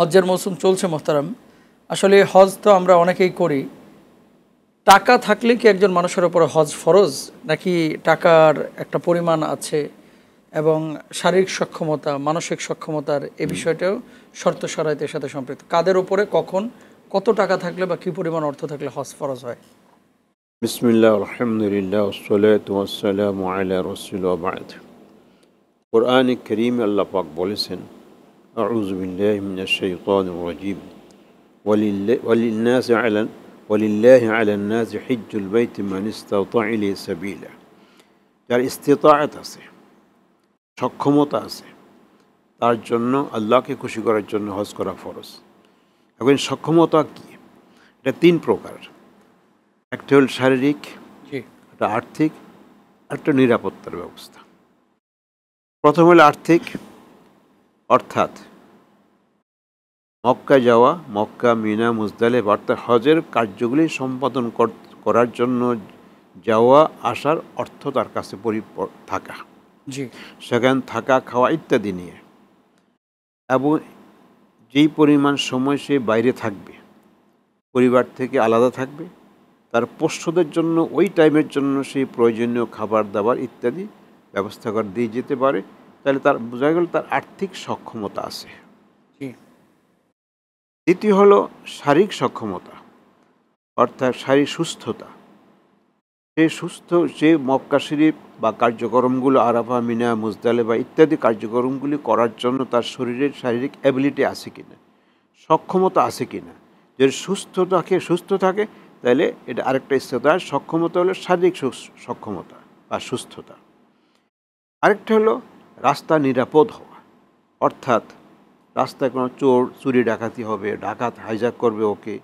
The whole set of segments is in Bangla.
হজ্জের মৌসুম চলছে মোহতারাম। আসলে হজ তো আমরা অনেকেই করি। টাকা থাকলে কি একজন মানুষের উপর হজ ফরজ, নাকি টাকার একটা পরিমাণ আছে এবং শারীরিক সক্ষমতা, মানসিক সক্ষমতার এই বিষয়টাও শর্ত শরাইতের সাথে সম্পৃক্ত? কাদের উপরে কখন কত টাকা থাকলে বা কী পরিমাণ অর্থ থাকলে হজ ফরজ হয়? বিসমিল্লাহ আলহামদুলিল্লাহ ওয়াসসালাতু ওয়াসসালামু আলা রাসূলিল্লাহ ওয়া বা'দ। কোরআনে কারীমে আল্লাহ পাক বলেছেন, আউযু বিল্লাহি মিনাশ শাইতানির রাজীম, ওয়ালিল্লাহি আলান নাসি হিজ্জুল বাইতি মান ইসতাতা ইলাইহি সাবিলা। যার ইস্তিতাআত আছে, সক্ষমতা আছে, তার জন্য আল্লাহকে খুশি করার জন্য হজ করা ফরজ। এখন সক্ষমতা কি? এটা তিন প্রকার। একটা হল শারীরিক, জি, একটা আর্থিক, একটা নিরাপত্তার ব্যবস্থা। প্রথম হলো আর্থিক, অর্থাৎ মক্কা যাওয়া, মক্কা, মিনা, মুজদালিফা অর্থাৎ হজের কার্যগুলি সম্পাদন করার জন্য যাওয়া আসার অর্থ তার কাছে থাকা, জি, সেখানে থাকা, খাওয়া ইত্যাদি নিয়ে, এবং যেই পরিমাণ সময় সে বাইরে থাকবে, পরিবার থেকে আলাদা থাকবে, তার পোষ্যদের জন্য ওই টাইমের জন্য সেই প্রয়োজনীয় খাবার দাবার ইত্যাদি ব্যবস্থা করে দিয়ে যেতে পারে, তাহলে তার বোঝা গেল তার আর্থিক সক্ষমতা আছে। জি, দ্বিতীয় হলো শারীরিক সক্ষমতা, অর্থাৎ শারীরিক সুস্থতা। সে মক্কা শরীফ বা কার্যক্রমগুলো, আরাফা, মিনা, মুজদালিফা ইত্যাদি কার্যক্রমগুলি করার জন্য তার শরীরের শারীরিক অ্যাবিলিটি আছে কিনা, সক্ষমতা আছে কিনা। যদি সুস্থ থাকে তাহলে এটা আরেকটা স্তর। সক্ষমতা হলো শারীরিক সক্ষমতা বা সুস্থতা। আরেকটা হলো রাস্তা নিরাপদ হওয়া, অর্থাৎ রাস্তায় কোনো চোর চুরি ডাকাতি হবে, ডাকাত হাইজ্যাক করবে ওকে,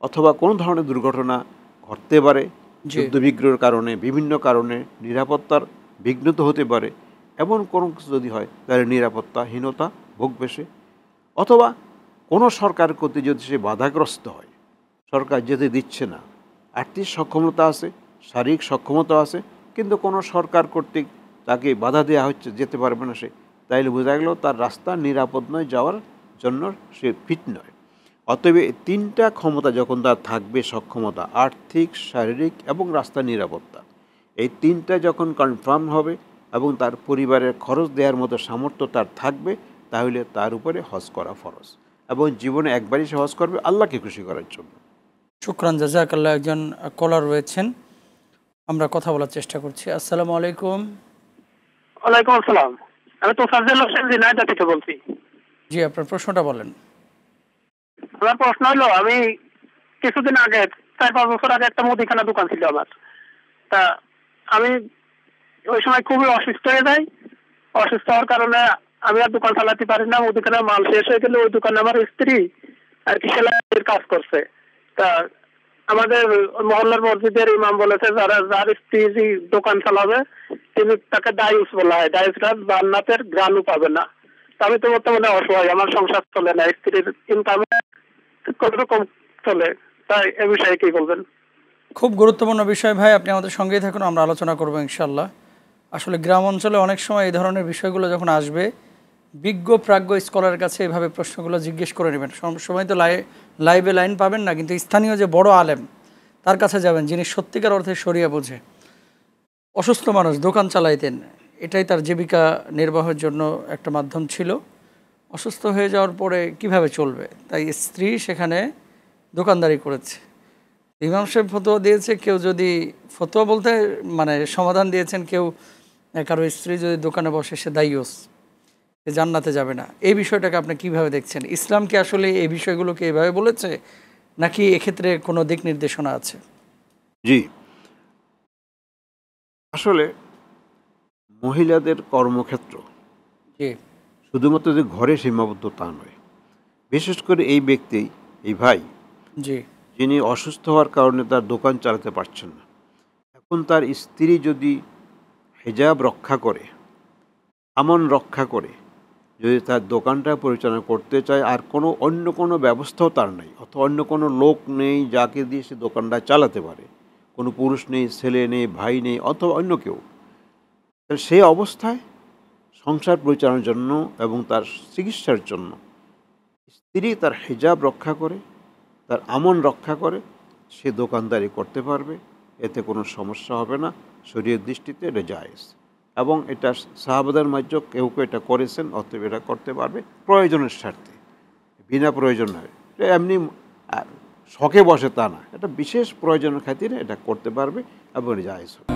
অথবা কোনো ধরনের দুর্ঘটনা ঘটতে পারে, জি, যুদ্ধবিগ্রহের কারণে, বিভিন্ন কারণে নিরাপত্তার বিঘ্নত হতে পারে। এমন কোনো কিছু যদি হয় তাহলে নিরাপত্তাহীনতা ভোগবে সে। অথবা কোনো সরকার কর্তৃক যদি সে বাধাগ্রস্ত হয়, সরকার যেতে দিচ্ছে না, আর্থিক সক্ষমতা আছে, শারীরিক সক্ষমতা আছে, কিন্তু কোনো সরকার কর্তৃক তাকে বাধা দেওয়া হচ্ছে, যেতে পারবে না সে, তাইলে বোঝা গেল তার রাস্তা নিরাপদ নয়, যাওয়ার জন্য সে ফিট নয়। অতএব এই তিনটা ক্ষমতা যখন তার থাকবে, সক্ষমতা আর্থিক, শারীরিক এবং রাস্তা নিরাপত্তা, এই তিনটা যখন কনফার্ম হবে এবং তার পরিবারের খরচ দেওয়ার মতো সামর্থ্য তার থাকবে, তাহলে তার উপরে হজ করা ফরজ, এবং জীবনে একবারই সে হজ করবে আল্লাহকে খুশি করার জন্য। শুকরান, জাযাকাল্লাহ। একজন কলার রয়েছেন, আমরা কথা বলার চেষ্টা করছি। আসসালামু আলাইকুম। ওয়ালাইকুম আসসালাম। আমি তোফাজ্জল হোসেন ঝিনাইদহ থেকে বলছি। জি, আপনার প্রশ্নটা বলেন। আমার প্রশ্ন হলো, আমি কিছুদিন আগে, 4-5 বছর আগে একটা মুদিখানা দোকান ছিল আমার। তা আমি ওই সময় খুবই অসুস্থ হয়ে যাই। অসুস্থ হওয়ার কারণে আমি আর দোকান চালাতে পারি না। মুদিখানার মাল শেষ হয়ে গেলে ওই দোকানে আমার স্ত্রী আর কি সেলাইয়ের কাজ করছে। তা আমাদের মহল্লার মসজিদের ইমাম বলেছে, যার স্ত্রী দোকান চালাবে তিনি তাকে দায়ুস বলা হয়, দায়ুসরা জান্নাতের গ্রানও পাবে না। তা আমি তো বর্তমানে অসহায়, আমার সংসার চলে না, স্ত্রীর ইনকামে কত রকম চলে, তাই এ বিষয়ে কি বলবেন? খুব গুরুত্বপূর্ণ বিষয় ভাই, আপনি আমাদের সঙ্গেই থাকুন, আমরা আলোচনা করবো ইনশাল্লাহ। আসলে গ্রাম অঞ্চলে অনেক সময় এই ধরনের বিষয়গুলো যখন আসবে, বিজ্ঞ প্রাজ্ঞ স্কলারের কাছে এভাবে প্রশ্নগুলো জিজ্ঞেস করে নেবেন। সময় তো লাইভে লাইন পাবেন না, কিন্তু স্থানীয় যে বড় আলেম তার কাছে যাবেন, যিনি সত্যিকার অর্থে শরিয়া বোঝে। অসুস্থ মানুষ দোকান চালাইতেন, এটাই তার জীবিকা নির্বাহের জন্য একটা মাধ্যম ছিল। অসুস্থ হয়ে যাওয়ার পরে কিভাবে চলবে, তাই স্ত্রী সেখানে দোকানদারি করেছে। ইমাম সাহেব ফতোয়া দিয়েছে, কেউ যদি ফতোয়া বলতে মানে সমাধান দিয়েছেন, কেউ কারো স্ত্রী যদি দোকানে বসে সে দায়ুস, সে জান্নাতে যাবে না। এই বিষয়টাকে আপনি কিভাবে দেখছেন? ইসলাম কি আসলে এই বিষয়গুলোকে এভাবে বলেছে, নাকি এক্ষেত্রে কোনো দিক নির্দেশনা আছে? জি, আসলে মহিলাদের কর্মক্ষেত্র জি, শুধুমাত্র যে ঘরে সীমাবদ্ধ তা নয়। বিশেষ করে এই ব্যক্তি, এই ভাই, জি, যিনি অসুস্থ হওয়ার কারণে তার দোকান চালাতে পারছেন না, এখন তার স্ত্রী যদি হিজাব রক্ষা করে, আমন রক্ষা করে, যদি তার দোকানটা পরিচালনা করতে চায়, আর অন্য কোনো ব্যবস্থাও তার নেই, অথবা অন্য কোনো লোক নেই যাকে দিয়ে সে দোকানটা চালাতে পারে, কোনো পুরুষ নেই, ছেলে নেই, ভাই নেই, অথবা অন্য কেউ, তাহলে সেই অবস্থায় সংসার পরিচালনার জন্য এবং তার চিকিৎসার জন্য স্ত্রী তার হিজাব রক্ষা করে, তার আমন রক্ষা করে, সে দোকানদারি করতে পারবে, এতে কোনো সমস্যা হবে না, শরীয়ত দৃষ্টিতে এটা জায়েজ। এবং এটা সাহাবাদের মাঝে কেউ কেউ এটা করেছেন, অতএব এটা করতে পারবে প্রয়োজনের স্বার্থে, বিনা প্রয়োজন নয়। এটা এমনি শখে বসে তা না, এটা বিশেষ প্রয়োজনের খাতিরে এটা করতে পারবে এবং এটা জায়েজ হবে।